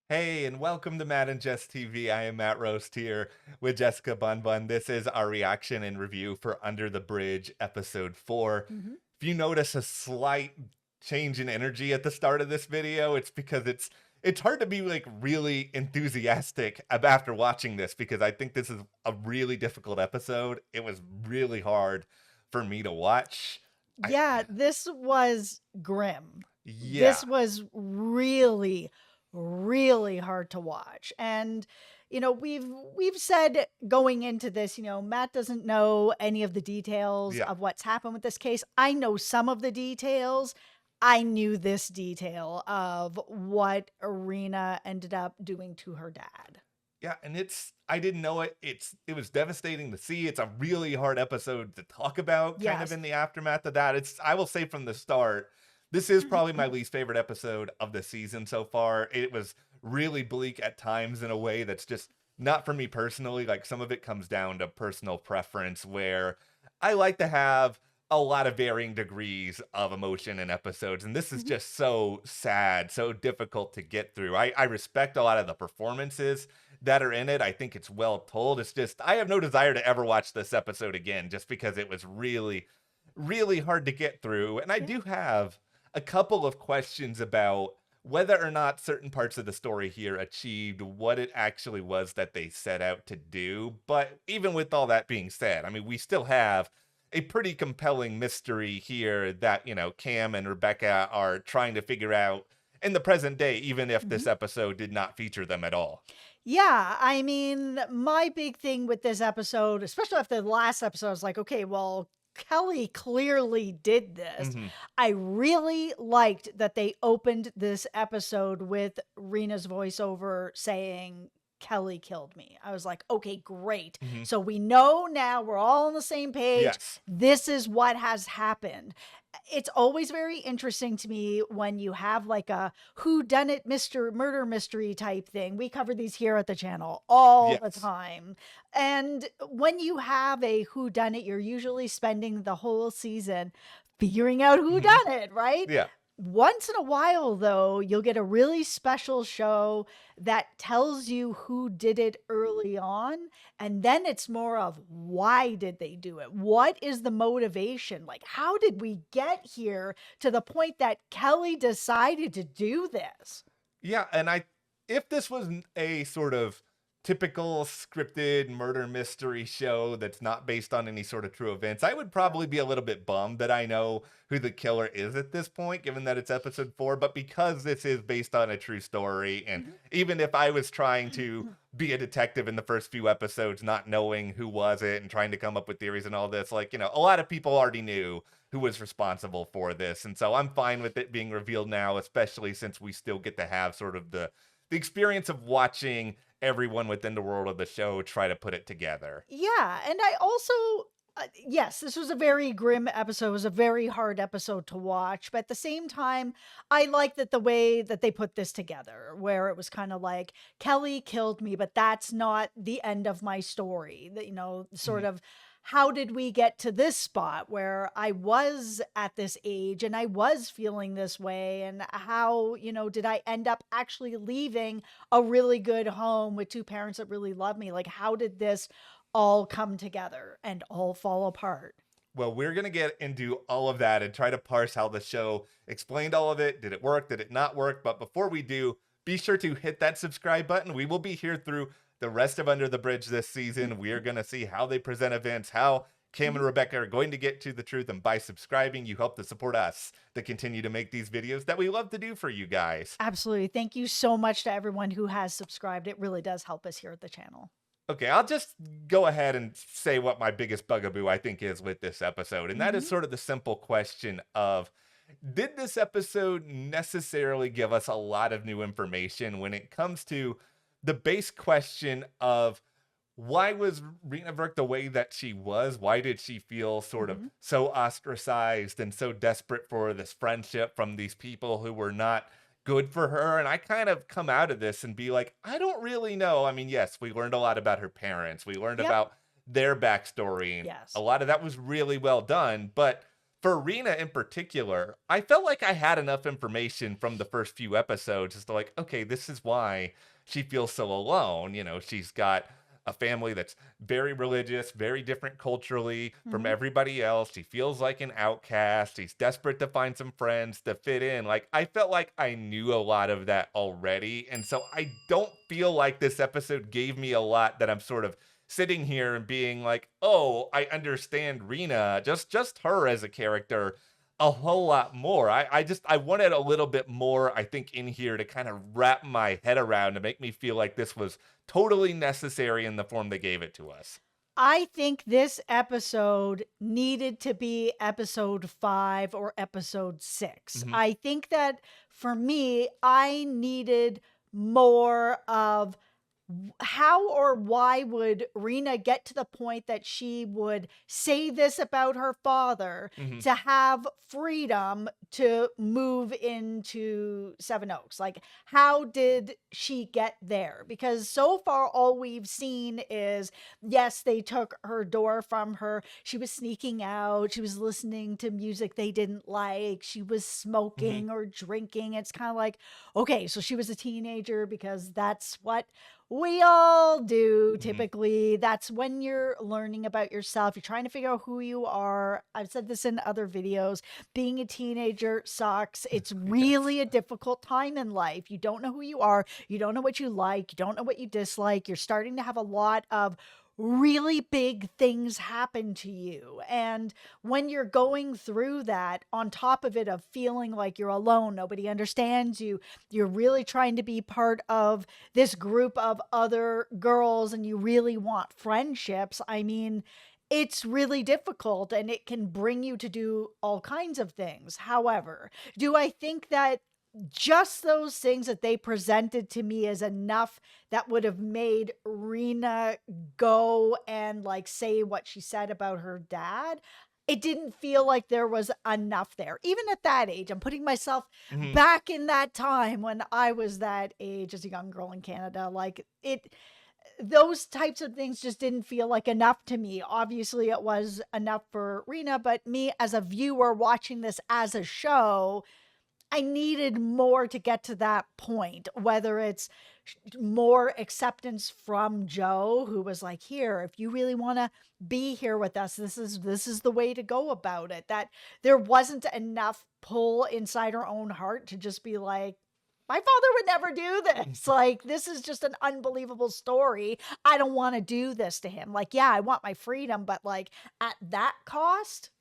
Hey, and welcome to Matt and Jess TV. I am Matt Roast here with Jessica Bun Bun. This is our reaction and review for Under the Bridge episode 4. Mhm. If you notice a slight change in energy at the start of this video, it's because it's hard to be like really enthusiastic after watching this because I think this is a really difficult episode. It was really hard for me to watch. I Yeah, this was grim. yeah. This was really, really hard to watch. And we've said going into this, Matt doesn't know any of the details Yeah. of what's happened with this case. I know some of the details. I knew this detail of what Arena ended up doing to her dad. Yeah, and I didn't know it. It was devastating to see. It's a really hard episode to talk about kind of Yes. in the aftermath of that. I will say from the start, this is probably my least favorite episode of the season so far. It was really bleak at times in a way that's just not for me personally. Like some of it comes down to personal preference where I like to have a lot of varying degrees of emotion in episodes, and this is Mhm. just so sad, so difficult to get through. I respect a lot of the performances that are in it. I think it's well told. It's just I have no desire to ever watch this episode again just because it was really, really hard to get through. And I Yeah. do have a couple of questions about whether or not certain parts of the story here achieved what it actually was that they set out to do. But even with all that being said, I mean, we still have a pretty compelling mystery here that, Cam and Rebecca are trying to figure out in the present day, even if this Mhm. episode did not feature them at all. Yeah, I mean, my big thing with this episode, especially after the last episode, I was like, okay, well, Kelly clearly did this. Hmm. I really liked that they opened this episode with Rena's voiceover saying, Kelly killed me. I was like, okay, great. Hmm. So we know now we're all on the same page. Yes. This is what has happened. It's always very interesting to me when you have like a who done it murder mystery type thing. We cover these here at the channel all the Yes. time. And when you have a who done it, you're usually spending the whole season figuring out who Hmm. done it, right? Yeah. Once in a while, though, you'll get a really special show that tells you who did it early on. And then it's more of why did they do it? What is the motivation? Like, how did we get here to the point that Kelly decided to do this? Yeah, and if this was a sort of typical scripted murder mystery show that's not based on any sort of true events, I would probably be a little bit bummed that I know who the killer is at this point, given that it's episode 4. But because this is based on a true story, and even if I was trying to be a detective in the first few episodes, not knowing who was it and trying to come up with theories and all this, like, a lot of people already knew who was responsible for this. And so I'm fine with it being revealed now, especially since we still get to have sort of the experience of watching everyone within the world of the show try to put it together. Yeah, and I also yes, this was a very grim episode. It was a very hard episode to watch, but at the same time, I like that the way that they put this together, where it was kind of like Kelly killed me, but that's not the end of my story. That sort Mhm. of how did we get to this spot where I was at this age and I was feeling this way, and how did I end up actually leaving a really good home with two parents that really love me? Like, how did this all come together and all fall apart? Well, we're going to get into all of that and try to parse how the show explained all of it. Did it work? Did it not work? But before we do, be sure to hit that subscribe button. We will be here through the rest of Under the Bridge this season. We are going to see how they present events, how Cam and Mhm. Rebecca are going to get to the truth. And by subscribing, you help to support us to continue to make these videos that we love to do for you guys. Absolutely. Thank you so much to everyone who has subscribed. It really does help us here at the channel. Okay, I'll just go ahead and say what my biggest bugaboo I think is with this episode. And that is Mhm. sort of the simple question of, did this episode necessarily give us a lot of new information when it comes to the base question of why was Reena Virk the way that she was? Why did she feel sort of Mhm. so ostracized and so desperate for this friendship from these people who were not good for her? And I kind of come out of this and be like, I don't really know. I mean, yes, we learned a lot about her parents. We learned Yep. about their backstory, and a Yes. lot of that was really well done. But for Reena in particular, I felt like I had enough information from the first few episodes as to like, okay, this is why she feels so alone. You know, she's got a family that's very religious, very different culturally from Mhm. everybody else. She feels like an outcast. She's desperate to find some friends to fit in. Like, I felt like I knew a lot of that already. And so I don't feel like this episode gave me a lot that I'm sort of sitting here and being like, oh, I understand Reena, just her as a character a whole lot more. I wanted a little bit more, I think, in here to kind of wrap my head around to make me feel like this was totally necessary in the form they gave it to us. I think this episode needed to be episode 5 or episode 6. Mhm. I think that for me, I needed more of how or why would Reena get to the point that she would say this about her father Mhm. to have freedom to move into Seven Oaks? Like, how did she get there? Because so far, all we've seen is yes, they took her door from her. She was sneaking out. She was listening to music they didn't like. She was Mhm. smoking or drinking. It's kind of like, okay, so she was a teenager because that's what we all do Mhm. typically. That's when you're learning about yourself. You're trying to figure out who you are. I've said this in other videos. Being a teenager sucks. It's Yes. really a difficult time in life. You don't know who you are. You don't know what you like. You don't know what you dislike. You're starting to have a lot of really big things happen to you. And when you're going through that, on top of it, of feeling like you're alone, nobody understands you, you're really trying to be part of this group of other girls and you really want friendships. I mean, it's really difficult and it can bring you to do all kinds of things. However, do I think that just those things that they presented to me is enough that would have made Reena go and like say what she said about her dad? It didn't feel like there was enough there. Even at that age, I'm putting myself Mhm. back in that time when I was that age as a young girl in Canada. Like it, those types of things just didn't feel like enough to me. Obviously, it was enough for Reena, but me as a viewer watching this as a show, I needed more to get to that point, whether it's more acceptance from Joe, who was like, here, if you really want to be here with us, this is the way to go about it. That there wasn't enough pull inside her own heart to just be like, my father would never do this. Like, this is just an unbelievable story. I don't want to do this to him. Like, yeah, I want my freedom, but like at that cost.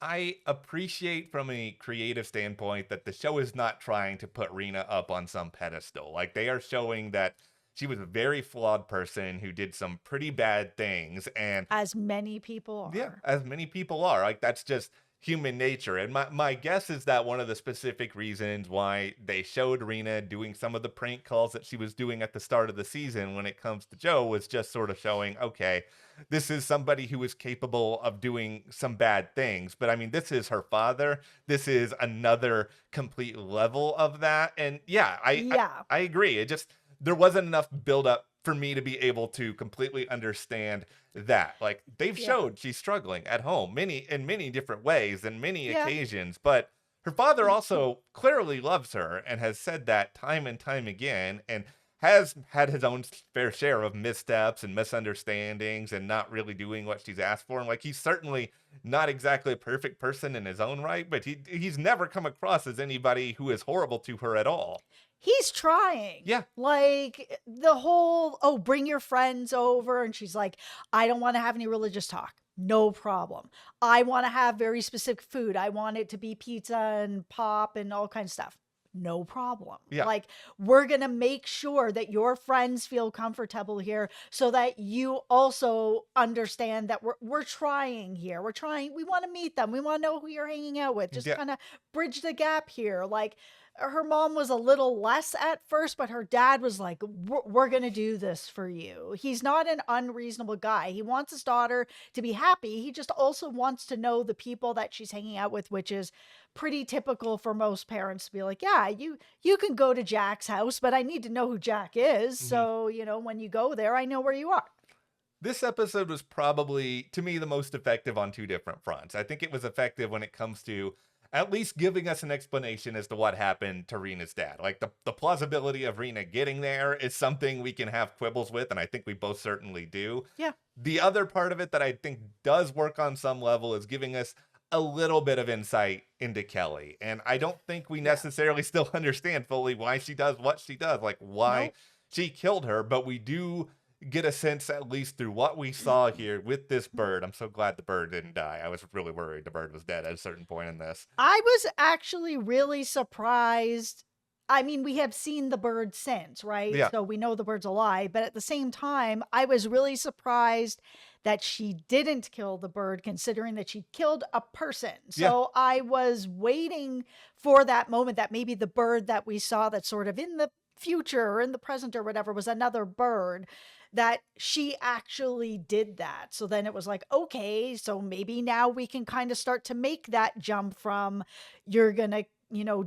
I appreciate from a creative standpoint that the show is not trying to put Reena up on some pedestal. Like, they are showing that she was a very flawed person who did some pretty bad things. And As many people yeah, are. as many people are. Like, that's just human nature. And my guess is that one of the specific reasons why they showed Reena doing some of the prank calls that she was doing at the start of the season when it comes to Joe was just sort of showing, okay, this is somebody who is capable of doing some bad things. But I mean, this is her father. This is another complete level of that. And yeah, Yeah. I agree. It just, there wasn't enough build up for me to be able to completely understand that. Like, they've Yeah. showed she's struggling at home in many different ways and many Yeah. occasions, but her father also clearly loves her and has said that time and time again, and has had his own fair share of missteps and misunderstandings and not really doing what she's asked for. And like, he's certainly not exactly a perfect person in his own right, but he's never come across as anybody who is horrible to her at all. He's trying. Yeah. Like the whole, oh, bring your friends over. And she's like, I don't want to have any religious talk. No problem. I want to have very specific food. I want it to be pizza and pop and all kinds of stuff. No problem. Yeah. Like, we're going to make sure that your friends feel comfortable here so that you also understand that we're trying here. We're trying. We want to meet them. We want to know who you're hanging out with. Just Yeah. kind of bridge the gap here. Like, her mom was a little less at first, but her dad was like, we're going to do this for you. He's not an unreasonable guy. He wants his daughter to be happy. He just also wants to know the people that she's hanging out with, which is pretty typical for most parents to be like, yeah, you can go to Jack's house, but I need to know who Jack is. Mhm. So, when you go there, I know where you are. This episode was probably, to me, the most effective on two different fronts. I think it was effective when it comes to at least giving us an explanation as to what happened to Rena's dad. Like the plausibility of Rena getting there is something we can have quibbles with, and I think we both certainly do. Yeah. The other part of it that I think does work on some level is giving us a little bit of insight into Kelly. And I don't think we necessarily still understand fully why she does what she does, like why Nope. she killed her, but we do get a sense, at least through what we saw here with this bird. I'm so glad the bird didn't die. I was really worried the bird was dead at a certain point in this. I was actually really surprised. I mean, we have seen the bird since, right? Yeah. So we know the bird's alive, but at the same time, I was really surprised that she didn't kill the bird, considering that she killed a person. So I was waiting for that moment that maybe the bird that we saw that's sort of in the future or in the present or whatever was another bird, that she actually did that. So then it was like, okay, so maybe now we can kind of start to make that jump from you're going to,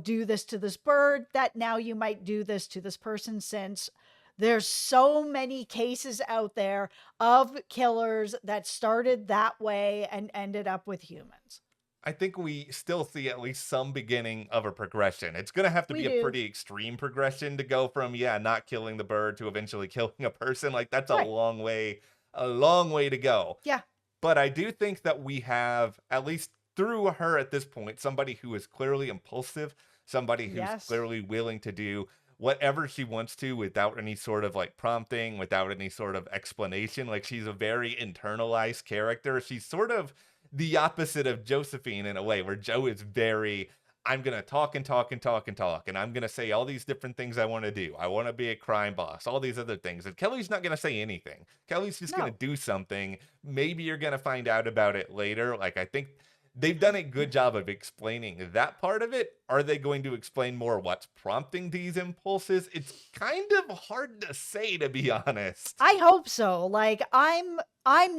do this to this bird, that now you might do this to this person, since there's so many cases out there of killers that started that way and ended up with humans. I think we still see at least some beginning of a progression. It's going to have to We be a do. pretty extreme progression to go from, not killing the bird to eventually killing a person. Like, that's Right. a long way to go. Yeah. But I do think that we have, at least through her at this point, somebody who is clearly impulsive, somebody who's Yes. clearly willing to do whatever she wants to without any sort of like prompting, without any sort of explanation. Like, she's a very internalized character. She's sort of the opposite of Josephine in a way, where Joe is very, I'm going to talk and talk and talk and talk, and I'm going to say all these different things I want to do. I want to be a crime boss, all these other things. And Kelly's not going to say anything. Kelly's just going No. to do something. Maybe you're going to find out about it later. Like, I think they've done a good job of explaining that part of it. Are they going to explain more what's prompting these impulses? It's kind of hard to say, to be honest. I hope so. Like, I'm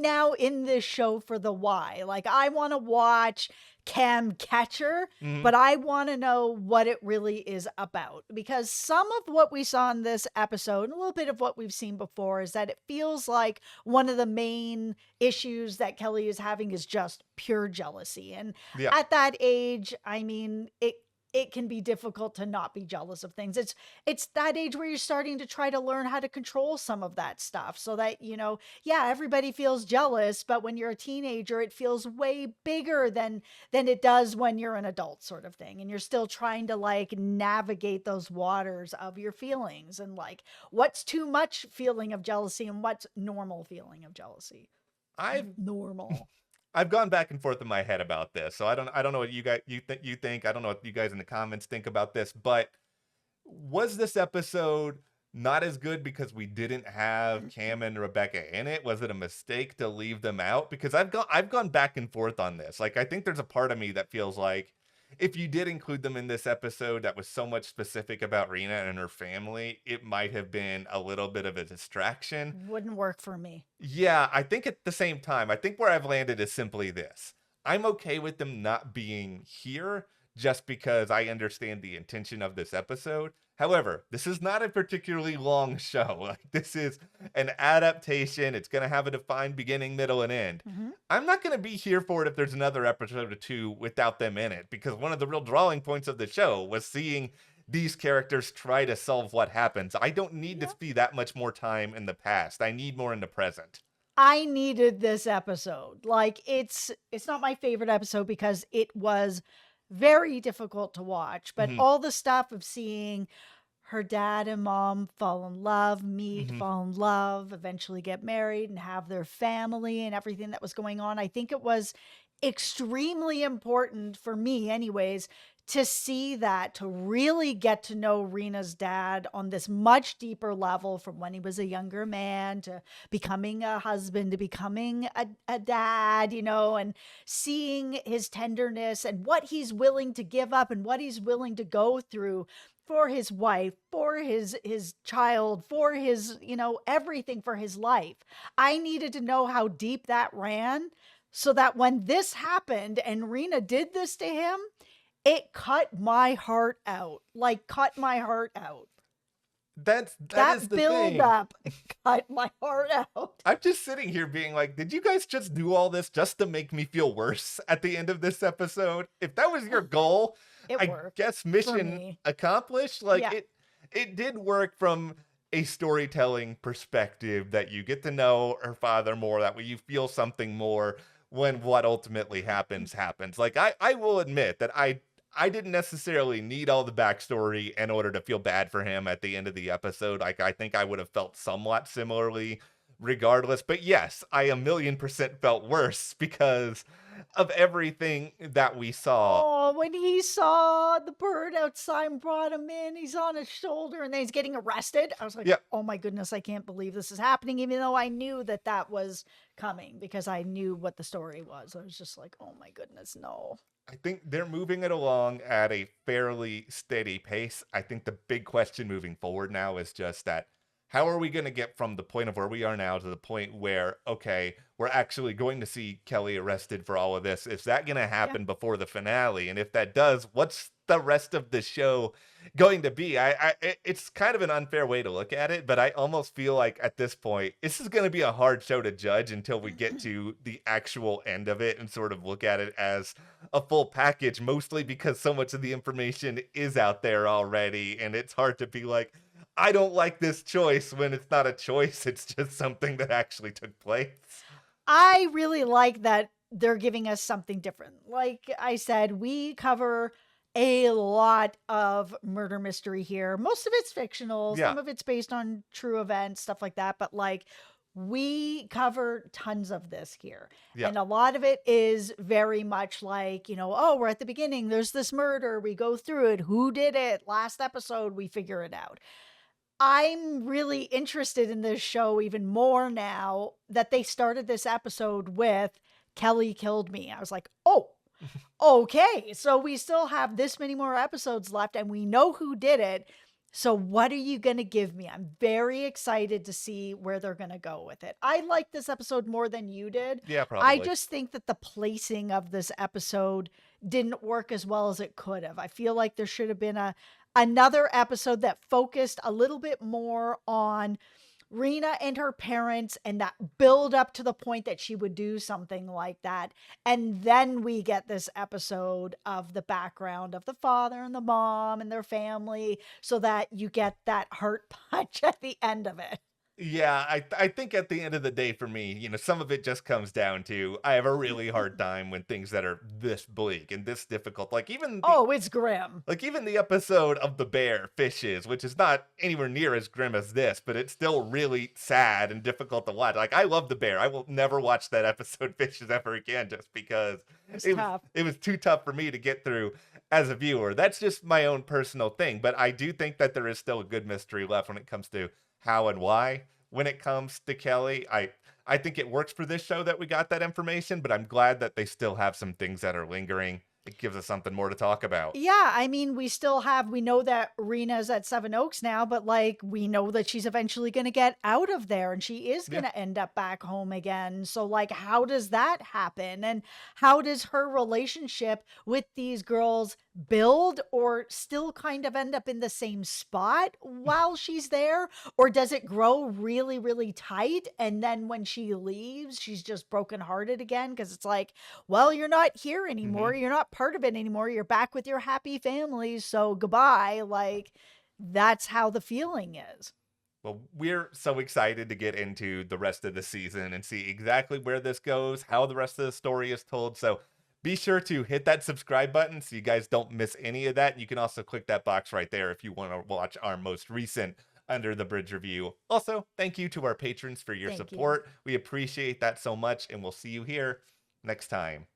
now in this show for the why. Like, I want to watch Cam catch her, Mhm. but I want to know what it really is about, because some of what we saw in this episode, and a little bit of what we've seen before, is that it feels like one of the main issues that Kelly is having is just pure jealousy. And Yeah. at that age, I mean, it can be difficult to not be jealous of things. It's that age where you're starting to try to learn how to control some of that stuff, so that, everybody feels jealous, but when you're a teenager, it feels way bigger than it does when you're an adult, sort of thing. And you're still trying to like navigate those waters of your feelings, and like what's too much feeling of jealousy and what's normal feeling of jealousy. Normal. I've gone back and forth in my head about this, so I don't know what you think. I don't know what you guys in the comments think about this, but was this episode not as good because we didn't have Cam and Rebecca in it? Was it a mistake to leave them out? Because I've gone back and forth on this. Like, I think there's a part of me that feels like if you did include them in this episode that was so much specific about Rena and her family, it might have been a little bit of a distraction. Wouldn't work for me. Yeah, I think at the same time, I think where I've landed is simply this. I'm okay with them not being here just because I understand the intention of this episode. However, this is not a particularly long show. Like, this is an adaptation. It's going to have a defined beginning, middle, and end. Mhm. I'm not going to be here for it if there's another episode or two without them in it, because one of the real drawing points of the show was seeing these characters try to solve what happens. I don't need to see that much more time in the past. I need more in the present. I needed this episode. Like, it's not my favorite episode because it was very difficult to watch, but Mhm. all the stuff of seeing her dad and mom fall in love, meet, Mhm. fall in love, eventually get married and have their family and everything that was going on, I think it was extremely important for me anyways to see that, to really get to know Rena's dad on this much deeper level, from when he was a younger man to becoming a husband to becoming a dad, and seeing his tenderness and what he's willing to give up and what he's willing to go through for his wife, for his child, for his, everything for his life. I needed to know how deep that ran, so that when this happened and Rena did this to him, it cut my heart out. Like, cut my heart out. That is That the build thing. up cut my heart out. I'm just sitting here being like, did you guys just do all this just to make me feel worse at the end of this episode? If that was your goal, It I worked guess for mission me. accomplished. Like Yeah. it did work from a storytelling perspective that you get to know her father more, that way you feel something more when what ultimately happens. Like I will admit that I didn't necessarily need all the backstory in order to feel bad for him at the end of the episode. Like, I think I would have felt somewhat similarly regardless. But yes, I a million percent felt worse because of everything that we saw. Oh, when he saw the bird outside and brought him in, he's on his shoulder and then he's getting arrested. I was like, Yeah, oh my goodness, I can't believe this is happening, even though I knew that that was coming because I knew what the story was. I was just like, oh my goodness, no. I think they're moving it along at a fairly steady pace. I think the big question moving forward now is just that how are we going to get from the point of where we are now to the point where, okay, we're actually going to see Kelly arrested for all of this? Is that going to Yeah. happen before the finale? And if that does, what's the rest of the show going to be? It's kind of an unfair way to look at it, but I almost feel like at this point, this is going to be a hard show to judge until we get to the actual end of it and sort of look at it as a full package, mostly because so much of the information is out there already, and it's hard to be like, I don't like this choice when it's not a choice, it's just something that actually took place. I really like that they're giving us something different. Like I said, we cover a lot of murder mystery here. Most of it's fictional, Yeah, some of it's based on true events, stuff like that. But like, we cover tons of this here. yeah. And a lot of it is very much like, oh, we're at the beginning, there's this murder, we go through it, who did it? Last episode, we figure it out. I'm really interested in this show even more now that they started this episode with Kelly killed me. I was like, oh, okay. So we still have this many more episodes left and we know who did it. So what are you going to give me? I'm very excited to see where they're going to go with it. I like this episode more than you did. Yeah, I probably. just think that the placing of this episode didn't work as well as it could have. I feel like there should have been another episode that focused a little bit more on Reena and her parents and that build up to the point that she would do something like that. And then we get this episode of the background of the father and the mom and their family so that you get that heart punch at the end of it. Yeah, I think at the end of the day for me, some of it just comes down to I have a really hard time when things that are this bleak and this difficult. Oh, it's grim. Like even the episode of the bear fishes, which is not anywhere near as grim as this, but it's still really sad and difficult to watch. Like I love the bear. I will never watch that episode fishes ever again just because It's it was tough. it was too tough for me to get through as a viewer. That's just my own personal thing, but I do think that there is still a good mystery left when it comes to how and why. When it comes to Kelly, I think it works for this show that we got that information, but I'm glad that they still have some things that are lingering. It gives us something more to talk about. Yeah, I mean, we know that Rena's at Seven Oaks now, but like we know that she's eventually going to get out of there and she is Yeah. going to end up back home again. So like how does that happen? And how does her relationship with these girls build or still kind of end up in the same spot while she's there? Or does it grow really, really tight and then when she leaves, she's just brokenhearted again because it's like, well, you're not here hmm anymore. You're not part of it anymore. You're back with your happy family. So goodbye. Like, that's how the feeling is. Well, we're so excited to get into the rest of the season and see exactly where this goes, how the rest of the story is told. So be sure to hit that subscribe button so you guys don't miss any of that. And you can also click that box right there if you want to watch our most recent Under the Bridge review. Also, thank you to our patrons for your Thank you. support. We appreciate that so much, and we'll see you here next time.